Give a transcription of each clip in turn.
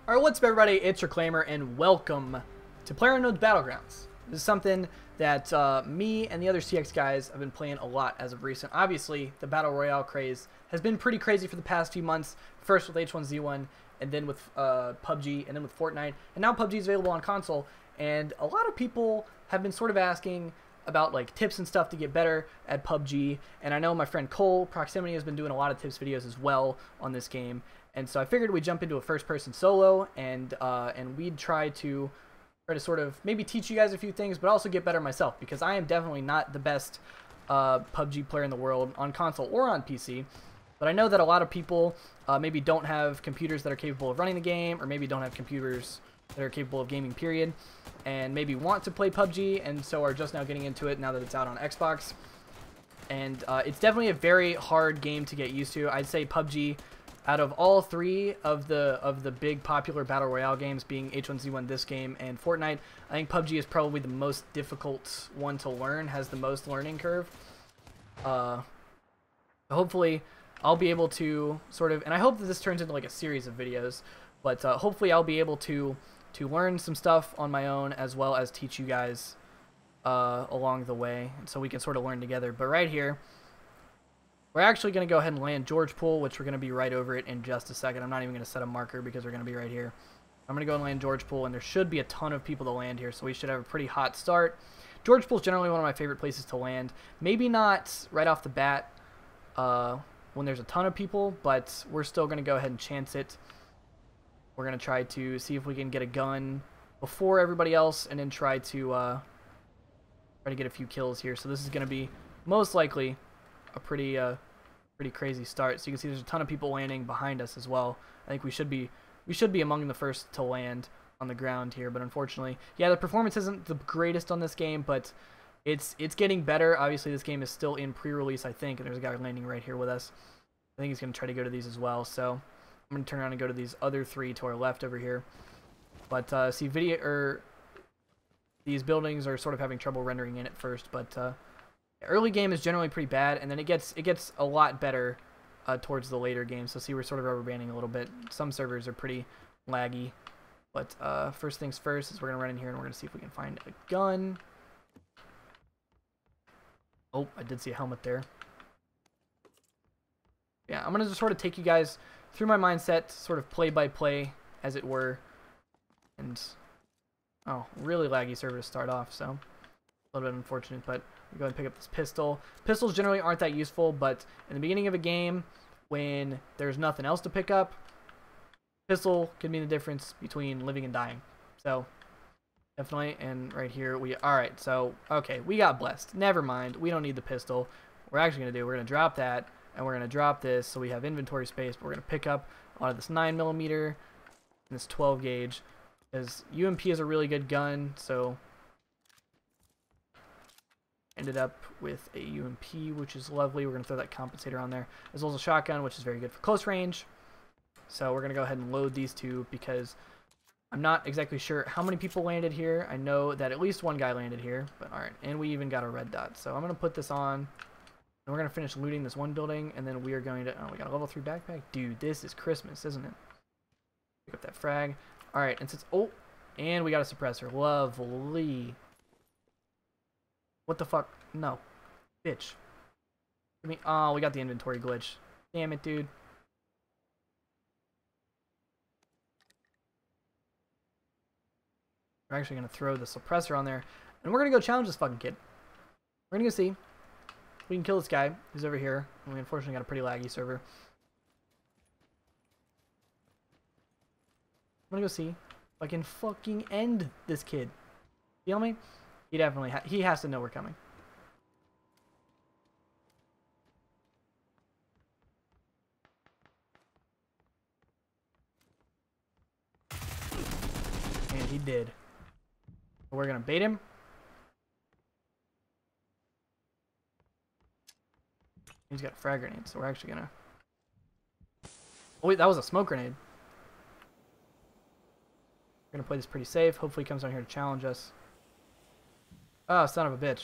Alright, what's up everybody, it's Reclaimer, and welcome to PlayerUnknown's Battlegrounds. This is something that me and the other CX guys have been playing a lot as of recent. Obviously, the Battle Royale craze has been pretty crazy for the past few months, first with H1Z1, and then with PUBG, and then with Fortnite, and now PUBG is available on console, and a lot of people have been sort of asking about like tips and stuff to get better at PUBG, and I know my friend Cole, Proximity, has been doing a lot of tips videos as well on this game. And so I figured we'd jump into a first-person solo, and we'd try to sort of maybe teach you guys a few things, but also get better myself, because I am definitely not the best PUBG player in the world on console or on PC. But I know that a lot of people maybe don't have computers that are capable of running the game, or maybe don't have computers that are capable of gaming, period, and maybe want to play PUBG, and so are just now getting into it now that it's out on Xbox. And it's definitely a very hard game to get used to. I'd say PUBG, out of all three of the big popular Battle Royale games, being H1Z1, this game, and Fortnite, I think PUBG is probably the most difficult one to learn, has the most learning curve. Hopefully, I'll be able to sort of, and I hope that this turns into like a series of videos, but hopefully I'll be able to learn some stuff on my own, as well as teach you guys along the way, so we can sort of learn together. But right here, we're actually going to go ahead and land George Pool, which we're going to be right over it in just a second. I'm not even going to set a marker because we're going to be right here. I'm going to go and land George Pool, and there should be a ton of people to land here, so we should have a pretty hot start. George Pool is generally one of my favorite places to land. Maybe not right off the bat when there's a ton of people, but we're still going to go ahead and chance it. We're going to try to see if we can get a gun before everybody else, and then try to get a few kills here. So this is going to be most likely a pretty crazy start. So you can see there's a ton of people landing behind us as well. I think we should be among the first to land on the ground here, but unfortunately, yeah, the performance isn't the greatest on this game, but it's getting better. Obviously, this game is still in pre-release, I think, and there's a guy landing right here with us. I think he's going to try to go to these as well. So I'm going to turn around and go to these other three to our left over here. But see, these buildings are sort of having trouble rendering in at first, but early game is generally pretty bad, and then it gets a lot better towards the later game. So see, we're sort of rubber banding a little bit. Some servers are pretty laggy, but first things first is we're gonna run in here and we're gonna see if we can find a gun. Oh, I did see a helmet there. Yeah, I'm gonna just sort of take you guys through my mindset, sort of play by play, as it were. And oh, really laggy server to start off, so a little bit unfortunate, but we go ahead and pick up this pistol. Pistols generally aren't that useful, but in the beginning of a game, when there's nothing else to pick up, pistol can mean the difference between living and dying. So definitely. And right here alright, so okay, we got blessed. Never mind, we don't need the pistol. What we're actually gonna do, we're gonna drop that, and we're gonna drop this so we have inventory space, but we're gonna pick up a lot of this 9mm and this 12 gauge, because UMP is a really good gun. So ended up with a UMP, which is lovely. We're going to throw that compensator on there, as well as a shotgun, which is very good for close range. So we're going to go ahead and load these two, because I'm not exactly sure how many people landed here. I know that at least one guy landed here, but alright. And we even got a red dot. So I'm going to put this on, and we're going to finish looting this one building, and then we are going to... Oh, we got a level 3 backpack? Dude, this is Christmas, isn't it? Pick up that frag. Alright, and since... Oh, and we got a suppressor. Lovely. What the fuck? No. Bitch. I mean, oh, we got the inventory glitch. Damn it, dude. We're actually going to throw the suppressor on there, and we're going to go challenge this fucking kid. We're going to go see if we can kill this guy who's over here. And we unfortunately got a pretty laggy server. I'm going to go see if I can fucking end this kid. Feel me? He definitely he has to know we're coming. And he did. We're gonna bait him. He's got a frag grenade, so we're actually gonna... Oh wait, that was a smoke grenade. We're gonna play this pretty safe. Hopefully he comes down here to challenge us. Oh, son of a bitch.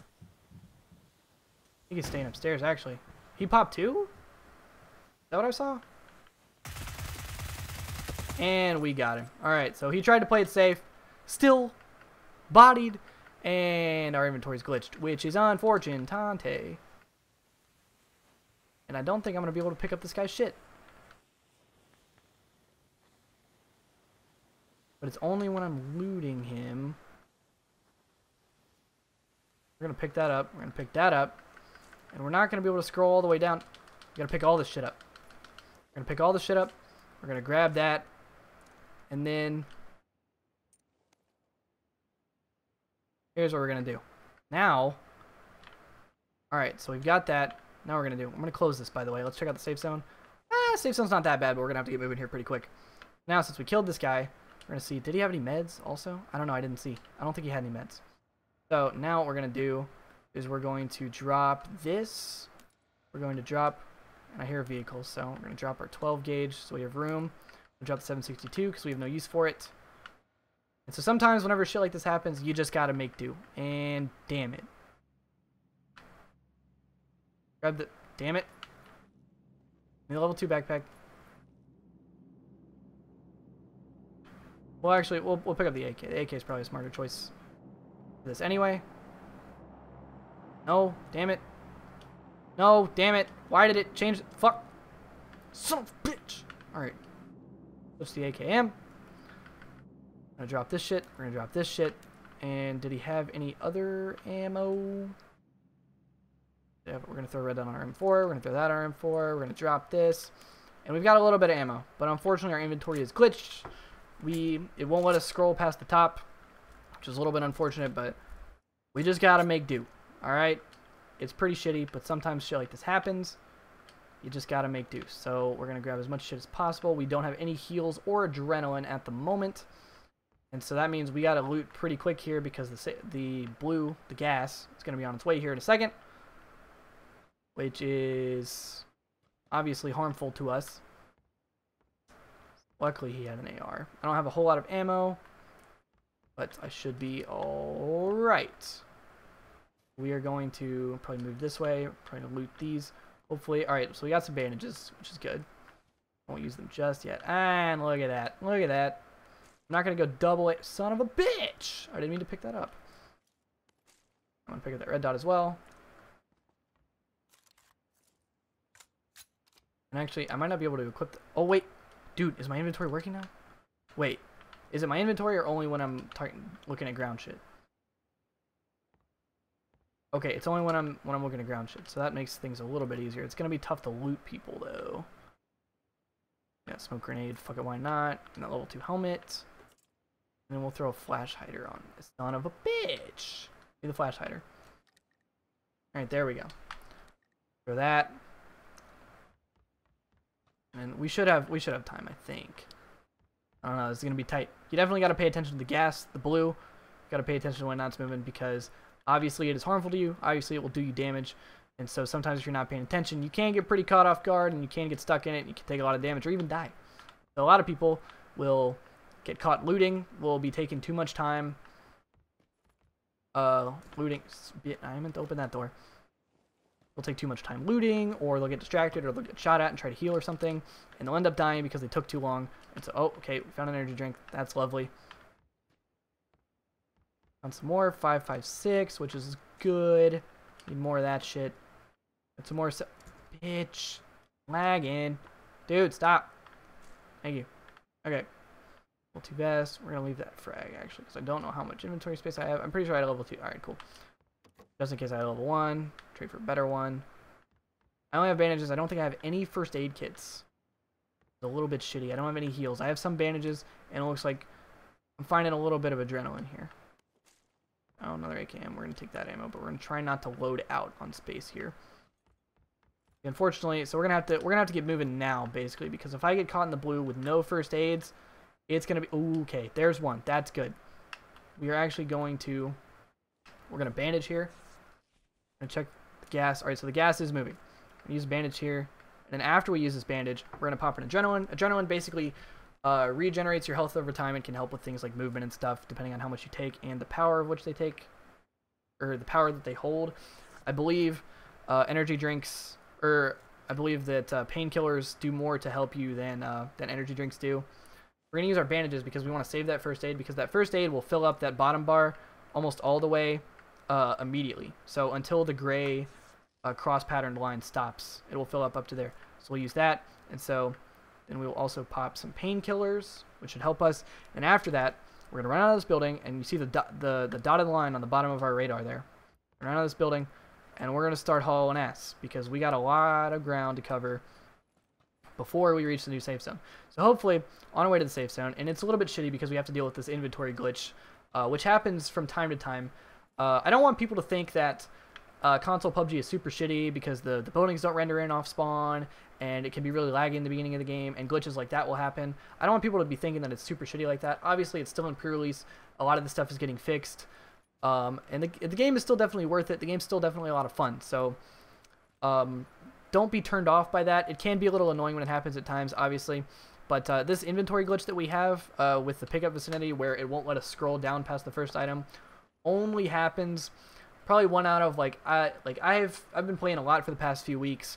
I think he's staying upstairs, actually. He popped too? Is that what I saw? And we got him. Alright, so he tried to play it safe. Still bodied. And our inventory's glitched, which is unfortunate. And I don't think I'm going to be able to pick up this guy's shit. But it's only when I'm looting him. We're going to pick that up. We're going to pick that up. And we're not going to be able to scroll all the way down. We got to pick all this shit up. We're going to pick all this shit up. We're going to grab that. And then here's what we're going to do. Now, alright, so we've got that. Now we're going to do, I'm going to close this, by the way. Let's check out the safe zone. Safe zone's not that bad, but we're going to have to get moving here pretty quick. Now, since we killed this guy, we're going to see, did he have any meds also? I don't know, I didn't see. I don't think he had any meds. So, now what we're going to do is we're going to drop this. We're going to drop, and I hear a vehicle, so we're going to drop our 12 gauge so we have room. We'll drop the 762 because we have no use for it. And so sometimes whenever shit like this happens, you just gotta make do. And damn it. Grab the... Damn it. Need a level 2 backpack. Well, actually, we'll pick up the AK. The AK is probably a smarter choice for this anyway. No, damn it. No, damn it. Why did it change? Fuck. Son of a bitch. Alright. Switch the AKM. I'm gonna drop this shit. We're gonna drop this shit. And did he have any other ammo? Yeah, but we're gonna throw red on our M4. We're gonna throw that on our M4. We're gonna drop this. And we've got a little bit of ammo. But unfortunately our inventory is glitched. It won't let us scroll past the top, which is a little bit unfortunate, but we just gotta make do. Alright? It's pretty shitty, but sometimes shit like this happens. You just gotta make do. So we're gonna grab as much shit as possible. We don't have any heals or adrenaline at the moment. And so that means we gotta loot pretty quick here because the gas, is gonna be on its way here in a second. Which is obviously harmful to us. Luckily he had an AR. I don't have a whole lot of ammo, but I should be alright. We are going to probably move this way, probably loot these, hopefully. Alright, so we got some bandages, which is good. I won't use them just yet. And look at that. Look at that. I'm not going to go double it. Son of a bitch! I didn't mean to pick that up. I'm going to pick up that red dot as well. And actually, I might not be able to equip the... Oh, wait. Dude, is my inventory working now? Wait. Is it my inventory or only when I'm looking at ground shit? Okay, it's only when I'm looking at ground shit, so that makes things a little bit easier. It's gonna be tough to loot people though. Yeah, smoke grenade, fuck it, why not? And that level 2 helmet. And then we'll throw a flash hider on this son of a bitch. Be the flash hider. Alright, there we go. Throw that. And we should have time, I think. I don't know, this is gonna be tight. You definitely gotta pay attention to the gas, the blue. You gotta pay attention to when it's moving because obviously it is harmful to you. Obviously it will do you damage. And so sometimes if you're not paying attention, you can get pretty caught off guard and you can get stuck in it and you can take a lot of damage or even die. So a lot of people will get caught looting, will be taking too much time looting. I meant to open that door. They'll take too much time looting, or they'll get distracted, or they'll get shot at and try to heal or something, and they'll end up dying because they took too long. And so, oh, okay, we found an energy drink. That's lovely. Found some more, 556, which is good. Need more of that shit. Got some more, bitch. Lagging. Dude, stop. Thank you. Okay. Level 2 vest. We're gonna leave that frag, actually, because I don't know how much inventory space I have. I'm pretty sure I had a level 2. Alright, cool. Just in case I had a level 1. Trade for a better one. I only have bandages. I don't think I have any first aid kits. It's a little bit shitty. I don't have any heals. I have some bandages, and it looks like I'm finding a little bit of adrenaline here. Oh, another AKM. We're going to take that ammo, but we're going to try not to load out on space here. Unfortunately, so we're going to have to get moving now, basically, because if I get caught in the blue with no first aids, it's going to be... Ooh, okay, there's one. That's good. We are actually going to... We're going to bandage here. I'm going to check the gas. Alright, so the gas is moving. I'm going to use a bandage here. And then after we use this bandage, we're going to pop an adrenaline. Adrenaline basically regenerates your health over time and can help with things like movement and stuff, depending on how much you take and the power of which they take, or the power that they hold. I believe energy drinks, or I believe that painkillers do more to help you than energy drinks do. we're gonna use our bandages because we want to save that first aid, because that first aid will fill up that bottom bar almost all the way immediately. So until the gray cross-patterned line stops, it will fill up to there. So we'll use that, and so then we will also pop some painkillers, which should help us. And after that, we're gonna run out of this building, and you see the dotted line on the bottom of our radar there. Run out of this building, and we're gonna start hauling ass because we got a lot of ground to cover before we reach the new safe zone. So hopefully, on our way to the safe zone, and it's a little bit shitty because we have to deal with this inventory glitch, which happens from time to time. I don't want people to think that console PUBG is super shitty because the buildings don't render in off spawn, and it can be really laggy in the beginning of the game, and glitches like that will happen. I don't want people to be thinking that it's super shitty like that. Obviously, it's still in pre-release. A lot of the stuff is getting fixed, and the game is still definitely worth it. The game's still definitely a lot of fun, so don't be turned off by that. It can be a little annoying when it happens at times, obviously, but this inventory glitch that we have with the pickup vicinity where it won't let us scroll down past the first item only happens probably 1 out of I've been playing a lot for the past few weeks,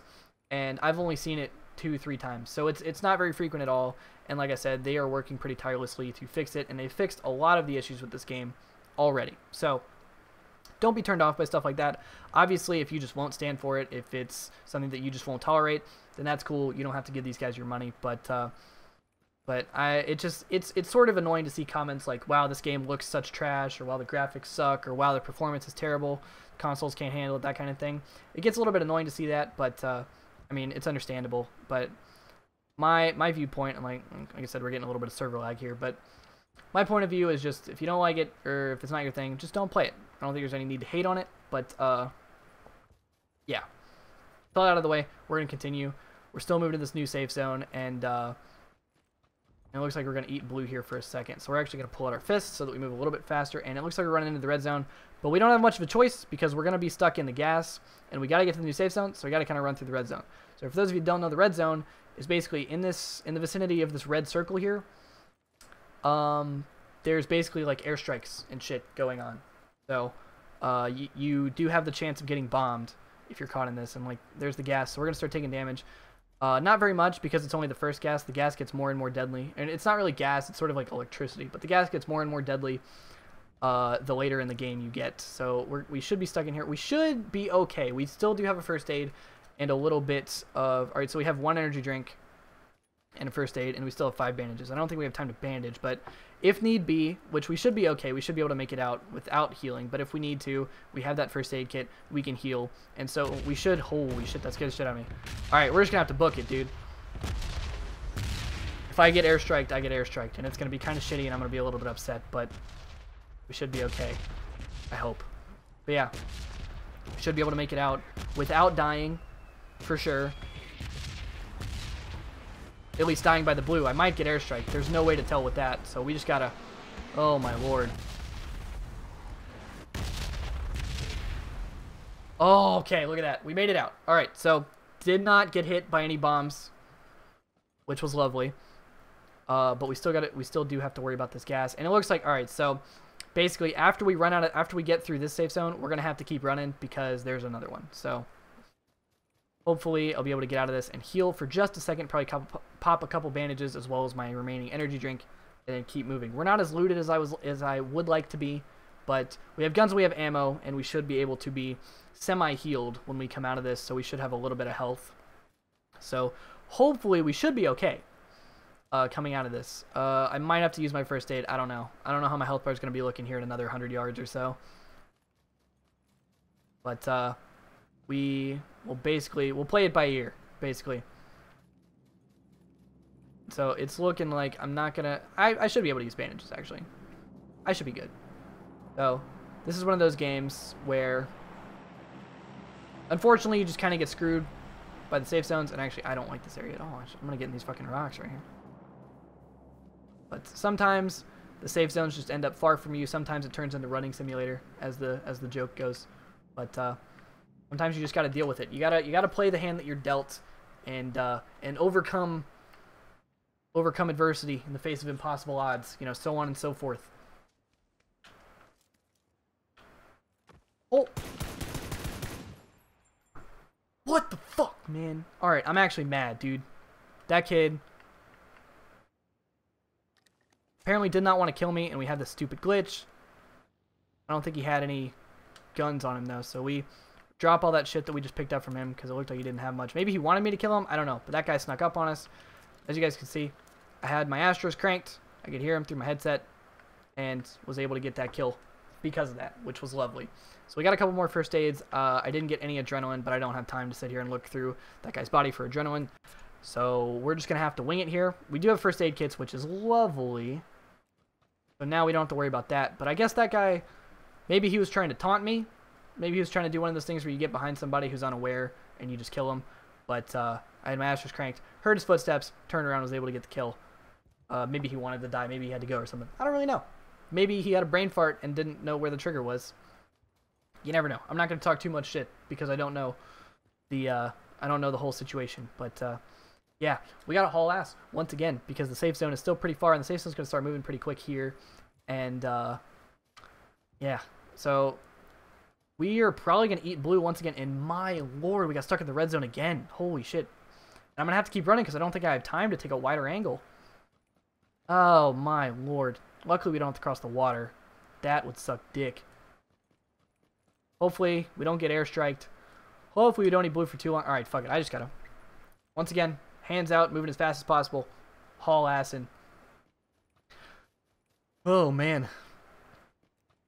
and I've only seen it 2-3 times, so it's not very frequent at all. And like I said, they are working pretty tirelessly to fix it, and they fixed a lot of the issues with this game already. So don't be turned off by stuff like that. Obviously, if you just won't stand for it, if it's something that you just won't tolerate, then that's cool. You don't have to give these guys your money. But it's sort of annoying to see comments like, "Wow, this game looks such trash," or "Wow, the graphics suck," or "Wow, the performance is terrible. Consoles can't handle it," that kind of thing. It gets a little bit annoying to see that, but I mean, it's understandable. But my viewpoint, and like I said, we're getting a little bit of server lag here, but my point of view is just, if you don't like it, or if it's not your thing, just don't play it. I don't think there's any need to hate on it, but yeah. Fill it out of the way. We're going to continue. We're still moving to this new safe zone, and it looks like we're going to eat blue here for a second. So we're actually going to pull out our fists so that we move a little bit faster, and it looks like we're running into the red zone, but we don't have much of a choice because we're going to be stuck in the gas, and we got to get to the new safe zone, so we got to kind of run through the red zone. So for those of you who don't know, the red zone is basically in the vicinity of this red circle here. There's basically like airstrikes and shit going on. So you do have the chance of getting bombed if you're caught in this, and like there's the gas, so we're gonna start taking damage. Not very much because it's only the first gas. The gas gets more and more deadly, and it's not really gas, it's sort of like electricity, but the gas gets more and more deadly the later in the game you get. So we should be stuck in here. We should be okay. We still do have a first aid and a little bit of, all right, so we have 1 energy drink and a first aid, and we still have 5 bandages. I don't think we have time to bandage, but if need be, which we should be okay, we should be able to make it out without healing, but if we need to, we have that first aid kit, we can heal, and so we should, holy shit, that scared the shit out of me. Alright, we're just gonna have to book it, dude. If I get airstriked, I get airstriked, and it's gonna be kind of shitty, and I'm gonna be a little bit upset, but we should be okay. I hope. But yeah, we should be able to make it out without dying, for sure. At least dying by the blue. I might get airstrike. There's no way to tell with that, so we just gotta... Oh my lord. Oh, okay, look at that. We made it out. Alright, so did not get hit by any bombs, which was lovely. But we still do have to worry about this gas. And it looks like, alright, so basically after we get through this safe zone, we're gonna have to keep running because there's another one. So hopefully I'll be able to get out of this and heal for just a second, probably pop a couple bandages as well as my remaining energy drink, and then keep moving. We're not as looted as I would like to be, but we have guns, we have ammo, and we should be able to be semi-healed when we come out of this, so we should have a little bit of health. So hopefully we should be okay coming out of this. I might have to use my first aid. I don't know. I don't know how my health bar is going to be looking here in another 100 yards or so. But we'll play it by ear, basically. So it's looking like I'm not gonna... I should be able to use bandages, actually. I should be good. So this is one of those games where, unfortunately, you just kind of get screwed by the safe zones. And actually, I don't like this area at all. I'm gonna get in these fucking rocks right here. But sometimes the safe zones just end up far from you. Sometimes it turns into running simulator, as the joke goes. But sometimes you just got to deal with it. You gotta play the hand that you're dealt, and overcome adversity in the face of impossible odds. You know, so on and so forth. Oh, what the fuck, man? All right, I'm actually mad, dude. That kid. apparently did not want to kill me, and we had this stupid glitch. I don't think he had any guns on him, though, so we drop all that shit that we just picked up from him because it looked like he didn't have much. Maybe he wanted me to kill him. I don't know, but that guy snuck up on us. As you guys can see, I had my Astros cranked. I could hear him through my headset and was able to get that kill because of that, which was lovely. So we got a couple more first aids. I didn't get any adrenaline, but I don't have time to sit here and look through that guy's body for adrenaline. So we're just going to have to wing it here. We do have first aid kits, which is lovely. So now we don't have to worry about that. But I guess that guy, maybe he was trying to taunt me. Maybe he was trying to do one of those things where you get behind somebody who's unaware and you just kill him. But I had my Astros cranked, heard his footsteps, turned around, was able to get the kill. Maybe he wanted to die. Maybe he had to go or something. I don't really know. Maybe he had a brain fart and didn't know where the trigger was. You never know. I'm not going to talk too much shit because I don't know the whole situation. But yeah, we got to haul ass once again because the safe zone is still pretty far and the safe zone is going to start moving pretty quick here. And yeah, so we are probably going to eat blue once again. And my lord, we got stuck in the red zone again. Holy shit. And I'm going to have to keep running because I don't think I have time to take a wider angle. Oh my lord. Luckily, we don't have to cross the water. That would suck dick. Hopefully, we don't get airstriked. Hopefully, we don't eat blue for too long. Alright, fuck it. I just gotta. Once again, hands out, moving as fast as possible. Haul ass in. Oh, man.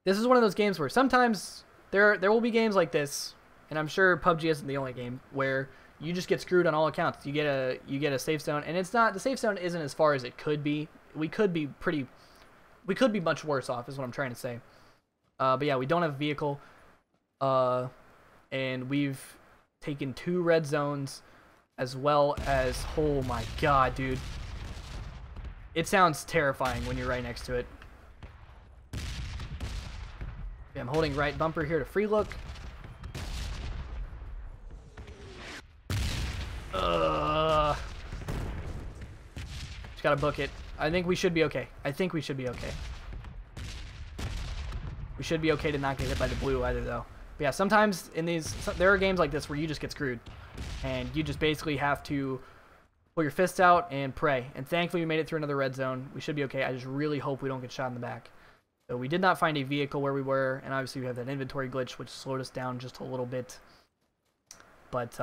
This is one of those games where sometimes there will be games like this, and I'm sure PUBG isn't the only game, where you just get screwed on all accounts. You get a safe zone, and it's not, the safe zone isn't as far as it could be. We could be much worse off, is what I'm trying to say. But yeah, we don't have a vehicle. And we've taken 2 red zones, as well as, oh my god, dude. It sounds terrifying when you're right next to it. Okay, I'm holding right bumper here to free look. Just gotta book it. I think we should be okay. I think we should be okay. We should be okay to not get hit by the blue either, though. But yeah, sometimes in these, there are games like this where you just get screwed. And you just basically have to pull your fists out and pray. And thankfully, we made it through another red zone. We should be okay. I just really hope we don't get shot in the back. So we did not find a vehicle where we were. And obviously, we have that inventory glitch, which slowed us down just a little bit. But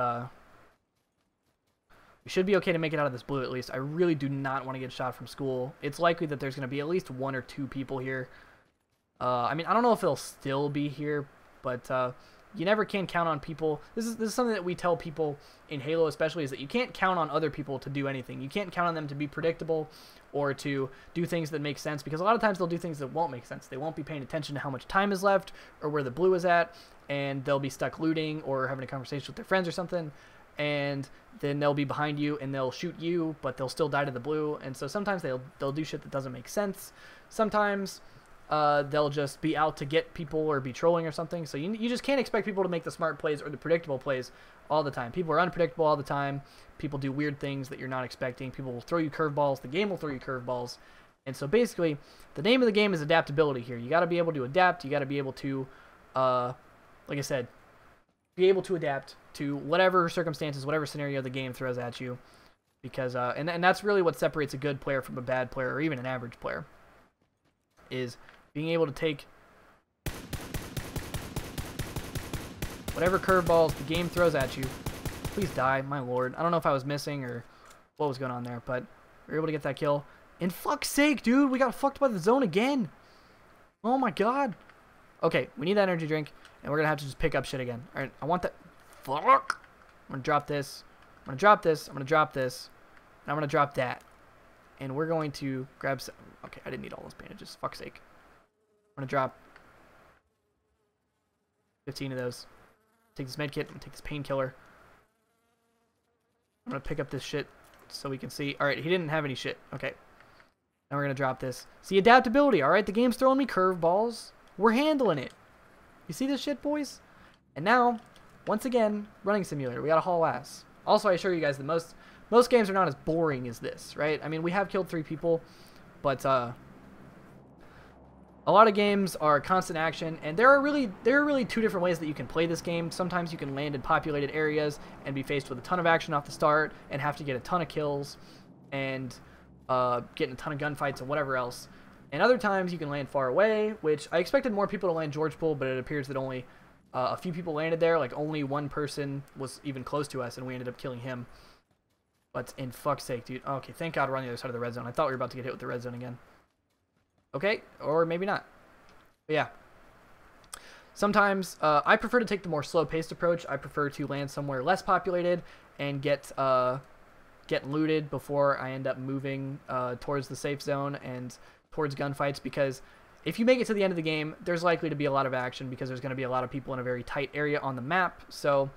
we should be okay to make it out of this blue, at least. I really do not want to get shot from school. It's likely that there's going to be at least 1 or 2 people here. I mean, I don't know if they'll still be here, but you never can count on people. This is something that we tell people in Halo especially, is that you can't count on other people to do anything. You can't count on them to be predictable or to do things that make sense, because a lot of times they'll do things that won't make sense. They won't be paying attention to how much time is left or where the blue is at, and they'll be stuck looting or having a conversation with their friends or something, and then they'll be behind you and they'll shoot you, but they'll still die to the blue. And so sometimes they'll do shit that doesn't make sense. Sometimes they'll just be out to get people or be trolling or something. So you just can't expect people to make the smart plays or the predictable plays all the time. People are unpredictable all the time. People do weird things that you're not expecting. People will throw you curveballs. The game will throw you curveballs. And so basically, the name of the game is adaptability here. You got to be able to adapt. You got to be able to, like I said, be able to adapt to whatever circumstances, whatever scenario the game throws at you. Because, and that's really what separates a good player from a bad player or even an average player, is being able to take whatever curveballs the game throws at you. Please die, my lord. I don't know if I was missing or what was going on there, but we were able to get that kill. And fuck's sake, dude, we got fucked by the zone again. Oh my god. Okay, we need that energy drink, and we're gonna have to just pick up shit again. Alright, I want that. Fuck. I'm gonna drop this. I'm gonna drop this. I'm gonna drop this. And I'm gonna drop that. And we're going to grab some. Okay, I didn't need all those bandages. Fuck's sake. I'm gonna drop 15 of those. Take this med kit. I'm gonna take this painkiller. I'm gonna pick up this shit so we can see. Alright, he didn't have any shit. Okay. Now we're gonna drop this. See, adaptability, alright? The game's throwing me curveballs. We're handling it. You see this shit, boys? And now, once again, running simulator. We gotta haul ass. Also, I assure you guys that most games are not as boring as this, right? I mean, we have killed 3 people, but a lot of games are constant action, and there are really 2 different ways that you can play this game. Sometimes you can land in populated areas and be faced with a ton of action off the start and have to get a ton of kills and get in a ton of gunfights and whatever else. And other times you can land far away, which I expected more people to land George Pool, but it appears that only a few people landed there. Like, only one person was even close to us, and we ended up killing him. But in fuck's sake, dude. Okay, thank God we're on the other side of the red zone. I thought we were about to get hit with the red zone again. Okay, or maybe not. But yeah. Sometimes I prefer to take the more slow-paced approach. I prefer to land somewhere less populated and get looted before I end up moving towards the safe zone and towards gunfights, because if you make it to the end of the game, there's likely to be a lot of action because there's going to be a lot of people in a very tight area on the map. So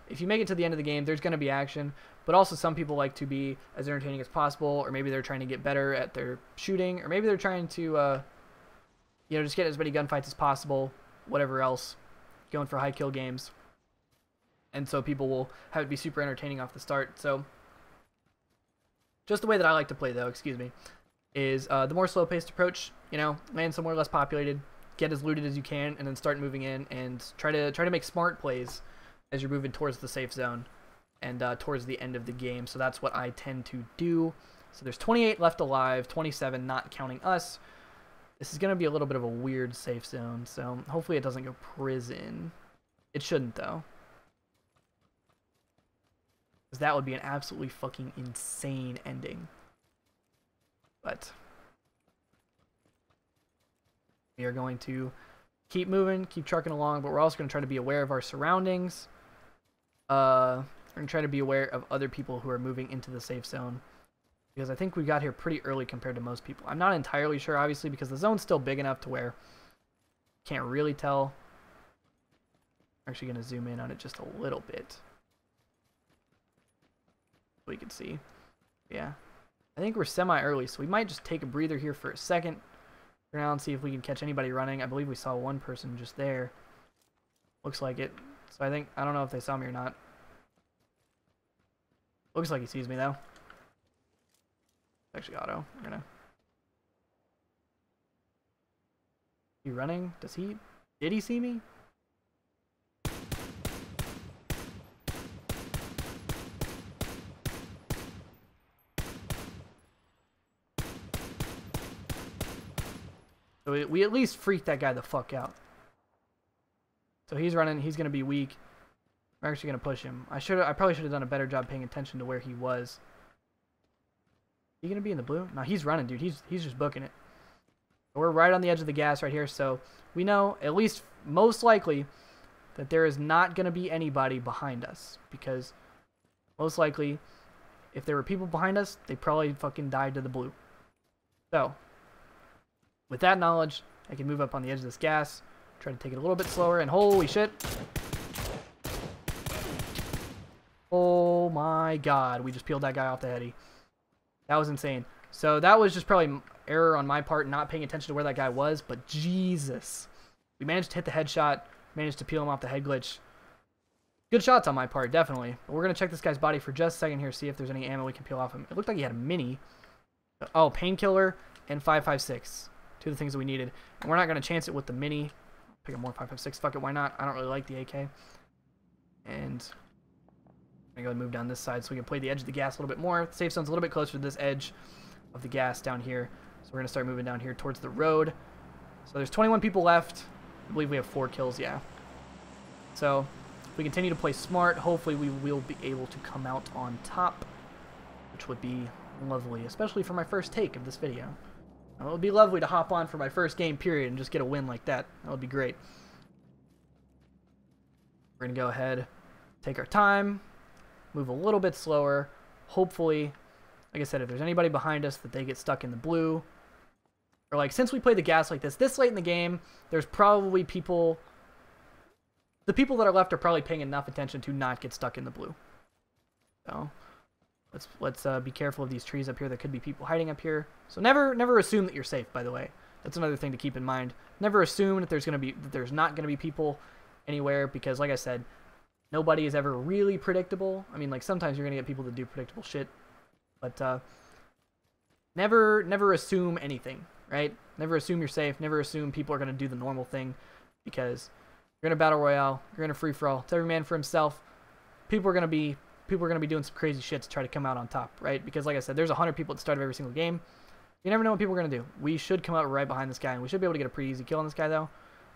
if you make it to the end of the game, there's going to be action, but also some people like to be as entertaining as possible, or maybe they're trying to get better at their shooting, or maybe they're trying to just get as many gunfights as possible, whatever else, going for high kill games. And so people will have it be super entertaining off the start. So just the way that I like to play, though, excuse me, is the more slow-paced approach. Land somewhere less populated, get as looted as you can, and then start moving in and try to make smart plays as you're moving towards the safe zone and towards the end of the game. So that's what I tend to do. So there's 28 left alive, 27 not counting us. This is going to be a little bit of a weird safe zone, so hopefully it doesn't go prison. It shouldn't, though. Because that would be an absolutely fucking insane ending. But we are going to keep moving, keep trucking along, but we're also going to try to be aware of our surroundings. We're going to try to be aware of other people who are moving into the safe zone, because I think we got here pretty early compared to most people. I'm not entirely sure, obviously, because the zone's still big enough to where you can't really tell. I'm actually going to zoom in on it just a little bit so we can see. Yeah. I think we're semi-early, so we might just take a breather here for a second for now and see if we can catch anybody running. I believe we saw one person just there. Looks like it. So I don't know if they saw me or not. Looks like he sees me, though. Actually, auto. We're gonna. You running? Did he see me? So we at least freaked that guy the fuck out. So he's running. He's gonna be weak. We're actually gonna push him. I probably should have done a better job paying attention to where he was. He gonna be in the blue? No, he's running, dude. He's just booking it. We're right on the edge of the gas right here, so we know, at least most likely, that there is not gonna be anybody behind us, because most likely, if there were people behind us, they probably fucking died to the blue. So with that knowledge, I can move up on the edge of this gas, try to take it a little bit slower, and holy shit. Oh my god, we just peeled that guy off the heady. That was insane. So that was just probably error on my part, not paying attention to where that guy was, but Jesus. We managed to hit the headshot, managed to peel him off the head glitch. Good shots on my part, definitely. But we're going to check this guy's body for just a second here, see if there's any ammo we can peel off him. It looked like he had a mini. Oh, painkiller and 5.56. Two of the things that we needed. And we're not going to chance it with the mini. Pick up more 5.56. Fuck it, why not? I don't really like the AK. And I'm going to go and move down this side so we can play the edge of the gas a little bit more. The safe zone's a little bit closer to this edge of the gas down here. So we're going to start moving down here towards the road. So there's 21 people left. I believe we have 4 kills, yeah. So if we continue to play smart, hopefully we will be able to come out on top, which would be lovely, especially for my first take of this video. It would be lovely to hop on for my first game period and just get a win like that. That would be great. We're going to go ahead, take our time, move a little bit slower. Hopefully, like I said, if there's anybody behind us, that they get stuck in the blue. Or like, since we played the gas like this late in the game, there's probably people... The people that are left are probably paying enough attention to not get stuck in the blue. So let's be careful of these trees up here. There could be people hiding up here. So never assume that you're safe, by the way. That's another thing to keep in mind. Never assume that there's not going to be people anywhere, because like I said, nobody is ever really predictable. I mean, like, sometimes you're going to get people that do predictable shit, but never assume anything, right? Never assume you're safe. Never assume people are going to do the normal thing, because you're in a battle royale, you're in a free for all. It's every man for himself. People are going to be doing some crazy shit to try to come out on top, right? Because like I said, there's 100 people at the start of every single game. You never know what people are going to do. We should come out right behind this guy, and we should be able to get a pretty easy kill on this guy, though.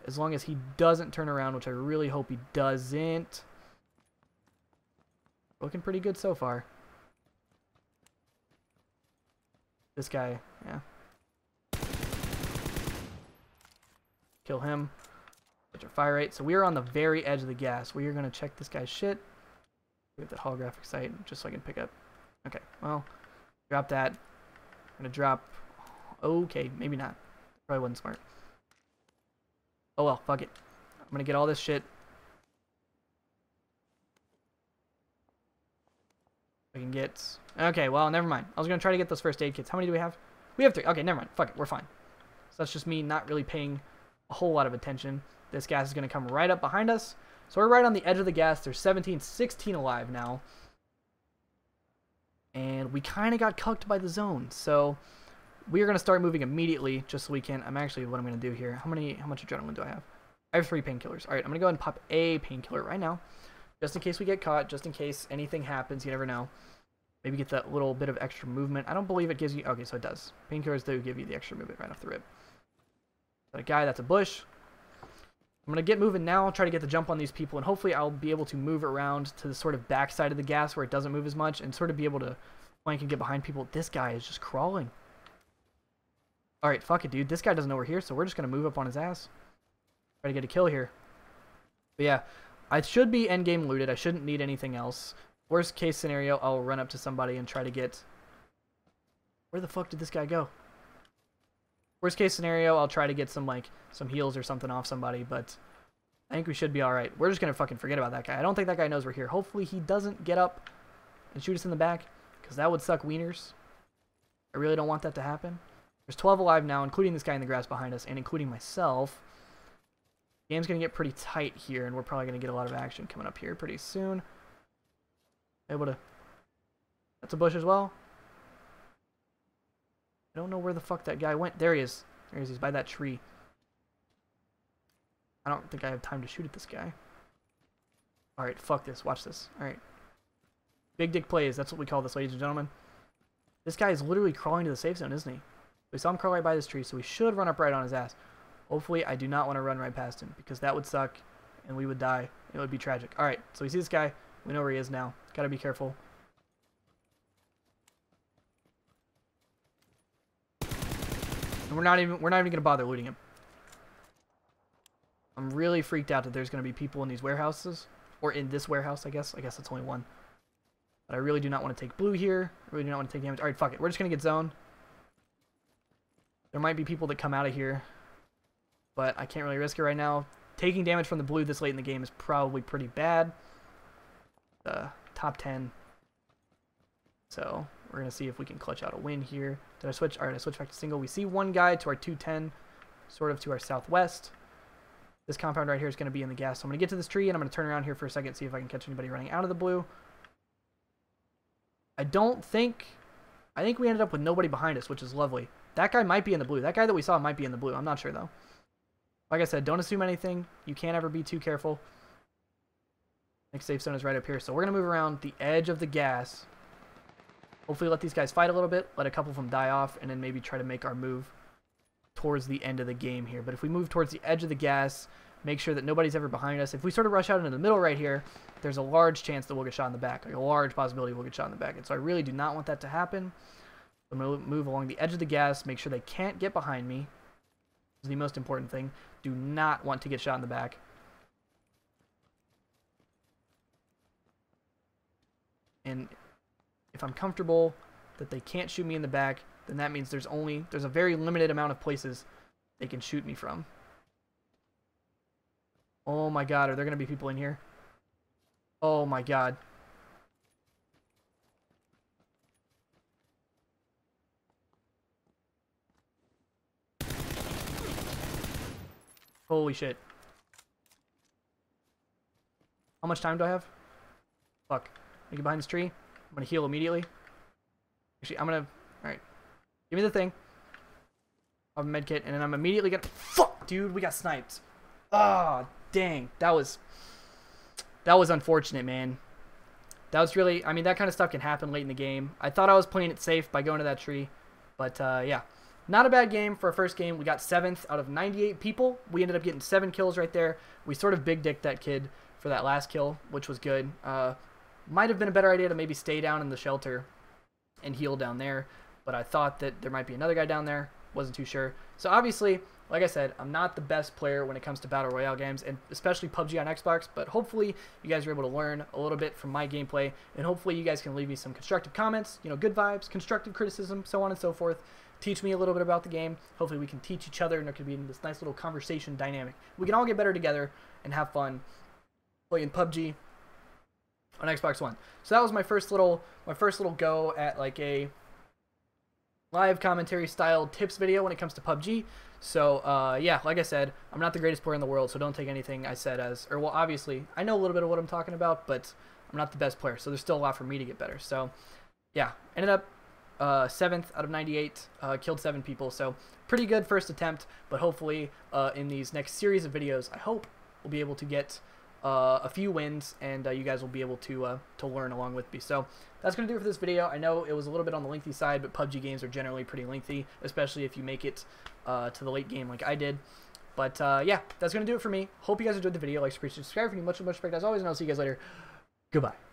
As long as he doesn't turn around, which I really hope he doesn't. Looking pretty good so far. This guy, yeah. Kill him. Get our fire rate. So we are on the very edge of the gas. We are going to check this guy's shit. Get that holographic sight just so I can pick up. Okay, well, drop that. I'm going to drop. Okay, maybe not. Probably wasn't smart. Oh well, fuck it. I'm going to get all this shit. I can get... Okay, well, never mind. I was going to try to get those first aid kits. How many do we have? We have 3. Okay, never mind. Fuck it. We're fine. So that's just me not really paying a whole lot of attention. This gas is going to come right up behind us. So we're right on the edge of the gas. There's 16 alive now. And we kind of got cucked by the zone. So we are going to start moving immediately just so we can... what I'm going to do here. How much adrenaline do I have? I have 3 painkillers. All right, I'm going to go ahead and pop a painkiller right now. Just in case we get caught, just in case anything happens, you never know. Maybe get that little bit of extra movement. I don't believe it gives you... Okay, so it does. Painkillers do give you the extra movement right off the rip. Got a guy, that's a bush. I'm going to get moving now, try to get the jump on these people, and hopefully I'll be able to move around to the sort of back side of the gas where it doesn't move as much, and sort of be able to flank and get behind people. This guy is just crawling. Alright, fuck it, dude. This guy doesn't know we're here, so we're just going to move up on his ass. Try to get a kill here. But yeah, I should be endgame looted. I shouldn't need anything else. Worst case scenario, I'll run up to somebody and try to get... Where the fuck did this guy go? Worst case scenario, I'll try to get some heals or something off somebody, but I think we should be alright. We're just going to fucking forget about that guy. I don't think that guy knows we're here. Hopefully he doesn't get up and shoot us in the back, because that would suck wieners. I really don't want that to happen. There's 12 alive now, including this guy in the grass behind us, and including myself. The game's going to get pretty tight here, and we're probably going to get a lot of action coming up here pretty soon. Able to... That's a bush as well. I don't know where the fuck that guy went. There he is. There he is. He's by that tree. I don't think I have time to shoot at this guy. Alright, fuck this. Watch this. Alright. Big dick plays. That's what we call this, ladies and gentlemen. This guy is literally crawling to the safe zone, isn't he? We saw him crawl right by this tree, so we should run up right on his ass. Hopefully, I do not want to run right past him, because that would suck, and we would die. It would be tragic. Alright, so we see this guy. We know where he is now. Gotta be careful. And we're not even gonna bother looting him. I'm really freaked out that there's gonna be people in these warehouses. Or in this warehouse, I guess. I guess it's only one. But I really do not want to take blue here. I really do not want to take damage. Alright, fuck it. We're just gonna get zoned. There might be people that come out of here. But I can't really risk it right now. Taking damage from the blue this late in the game is probably pretty bad. Top 10. So we're going to see if we can clutch out a win here. Did I switch? Alright, I switched back to single. We see one guy to our 210, sort of to our southwest. This compound right here is going to be in the gas. So I'm going to get to this tree, and I'm going to turn around here for a second, see if I can catch anybody running out of the blue. I think we ended up with nobody behind us, which is lovely. That guy might be in the blue. That guy that we saw might be in the blue. I'm not sure, though. Like I said, don't assume anything. You can't ever be too careful. Next safe zone is right up here. So we're going to move around the edge of the gas. Hopefully let these guys fight a little bit. Let a couple of them die off. And then maybe try to make our move towards the end of the game here. But if we move towards the edge of the gas, make sure that nobody's ever behind us. If we sort of rush out into the middle right here, there's a large chance that we'll get shot in the back. Like a large possibility we'll get shot in the back. And so I really do not want that to happen. I'm going to move along the edge of the gas. Make sure they can't get behind me. This is the most important thing. Do not want to get shot in the back. And if I'm comfortable that they can't shoot me in the back, then that means there's a very limited amount of places they can shoot me from. Oh my god, are there going to be people in here? Oh my god. Holy shit. How much time do I have? Fuck. Get behind this tree. I'm gonna heal immediately. Actually, I'm gonna... Alright. Give me the thing. I'll have a medkit, and then I'm immediately gonna... Fuck! Dude, we got sniped. Ah, oh, dang. That was unfortunate, man. That was really... I mean, that kind of stuff can happen late in the game. I thought I was playing it safe by going to that tree. But yeah, not a bad game for a first game. We got 7th out of 98 people. We ended up getting 7 kills right there. We sort of big dicked that kid for that last kill, which was good. Might have been a better idea to maybe stay down in the shelter and heal down there, but I thought that there might be another guy down there. Wasn't too sure. So obviously, like I said, I'm not the best player when it comes to Battle Royale games, and especially PUBG on Xbox, but hopefully you guys are able to learn a little bit from my gameplay, and hopefully you guys can leave me some constructive comments, you know, good vibes, constructive criticism, so on and so forth. Teach me a little bit about the game. Hopefully we can teach each other, and there can be this nice little conversation dynamic. We can all get better together and have fun playing PUBG on Xbox One. So that was my first little go at like a live commentary style tips video when it comes to PUBG. So yeah, like I said, I'm not the greatest player in the world, so don't take anything I said as, or well, obviously I know a little bit of what I'm talking about, but I'm not the best player, so there's still a lot for me to get better. So yeah, ended up 7th out of 98, killed 7 people, so pretty good first attempt. But hopefully in these next series of videos, I hope we'll be able to get a few wins, and you guys will be able to learn along with me. So that's going to do it for this video. I know it was a little bit on the lengthy side, but PUBG games are generally pretty lengthy, especially if you make it to the late game like I did. But yeah, that's going to do it for me. Hope you guys enjoyed the video. Like, appreciate, subscribe for me. Much respect as always, and I'll see you guys later. Goodbye.